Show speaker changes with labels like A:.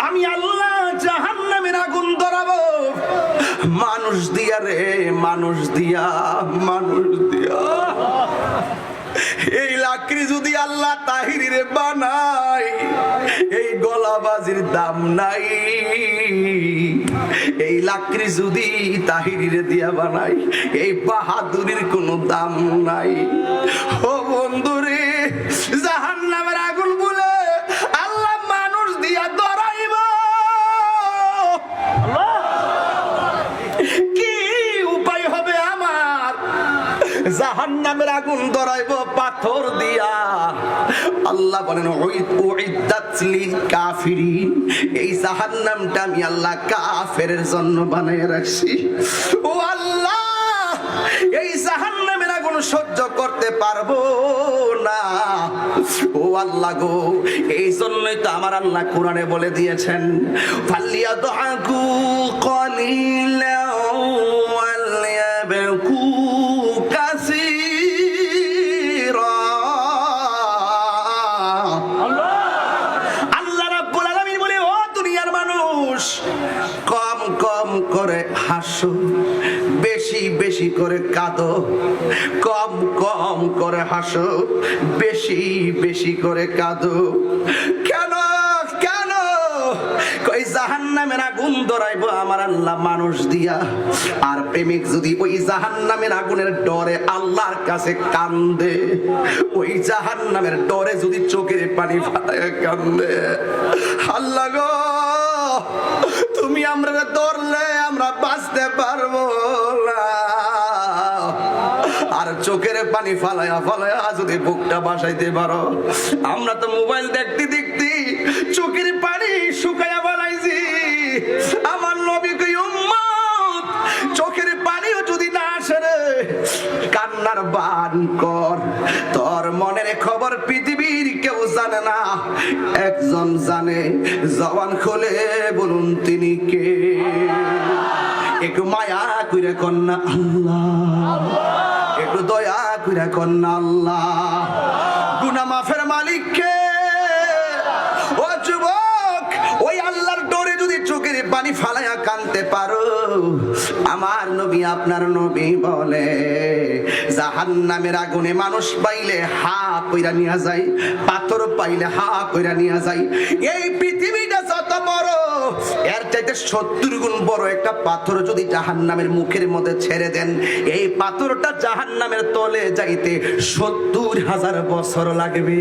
A: আমি আল্লাহ জাহান্নামের আগুন ধরাবো মানুষ দিয়া রে, মানুষ দিয়া, মানুষ দিয়া। এই লাকড়ি যদি আল্লাহ তাহিরিরে বানাই, এই গলাবাজির দাম নাই। এই লাকড়ি যদি তাহিরিরে দিয়া বানাই, এই বাহাদুরির কোনো দাম নাই। ও বন্ধুরে, জাহান্নামের আগুন বলে আল্লাহ মানুষ দিয়া ধরাইব। কি উপায় হবে আমার? জাহান্নামের আগুন ধরাইব পাথর দিয়া। আল্লাহ বলেন উইদ্দাত লিল কাফিরিন, এই জাহান্নামটা আমি আল্লাহ কাফেরের জন্য বানায় রাখছি। ও আল্লাহ, এই জাহান্নামের আগুন সহ্য করতে পারবো না। ও আল্লাহ গো, এই জন্যই তো আমার আল্লাহ কোরআনে বলে দিয়েছেন, ফালিয়াদহু কলিলা ওয়ালিয়াবকু কাসীরা। আল্লাহ রাব্বুল আলামিন বলে, ও দুনিয়ার মানুষ, কম কম করে হাসো, বেশি বেশি করে কাঁদো। কম কম করে হাসো, বেশি বেশি করে কাঁদো। কেন কেন? কই জাহান্নামের আগুন ধরাইবো আমার আল্লাহ মানুষ দিয়া। আর প্রেমিক যদি ওই জাহান্নামের আগুনের ডরে আল্লাহর কাছে কান্দে, ওই জাহান্নামের ডরে যদি চোখের পানি ফাটায় কান্দে, আল্লাহ গো তুমি আমরা ধরলে আমরা বাঁচতে পারবো না। আর চোখের পানি ফালায়া ফালায়া যদি বুকটা বাসাইতে পারো। আমরা তো মোবাইল দেখতে দেখতে চোখের পানি শুকায়া বানাইছি। আমার নবী কই, উম্মত চোখের পানিও যদি না আসে রে, কান্নার বান কর। তোর মনের খবর পৃথিবীর কেউ জানে না, একজন জানে। জবান খুলে বলুন তিনি কে? একটু মায়া কইরা কন্যা আল্লাহ, একটু দয়া কইরা কন্যা আল্লাহ। গুনাহ মাফের মালিক কে? ও যুবক, ওই আল্লাহর ডরে যদি চোখের পানি ফালায়া কাঁদতে পারো, আমার নবী আপনার নবী বলে জাহান্নামের আগুনে মানুষ পাইলে হা কইরা নিয়া যায়, পাথর পাইলে হা কইরা নিয়া যায়। এই পৃথিবীটা যত বড়, এর চাইতে 70 গুণ বড় একটা পাথর যদি জাহান্নামের মুখের মধ্যে ছেড়ে দেন, এই পাথরটা জাহান্নামের তলে যাইতে 70,000 বছর লাগবে।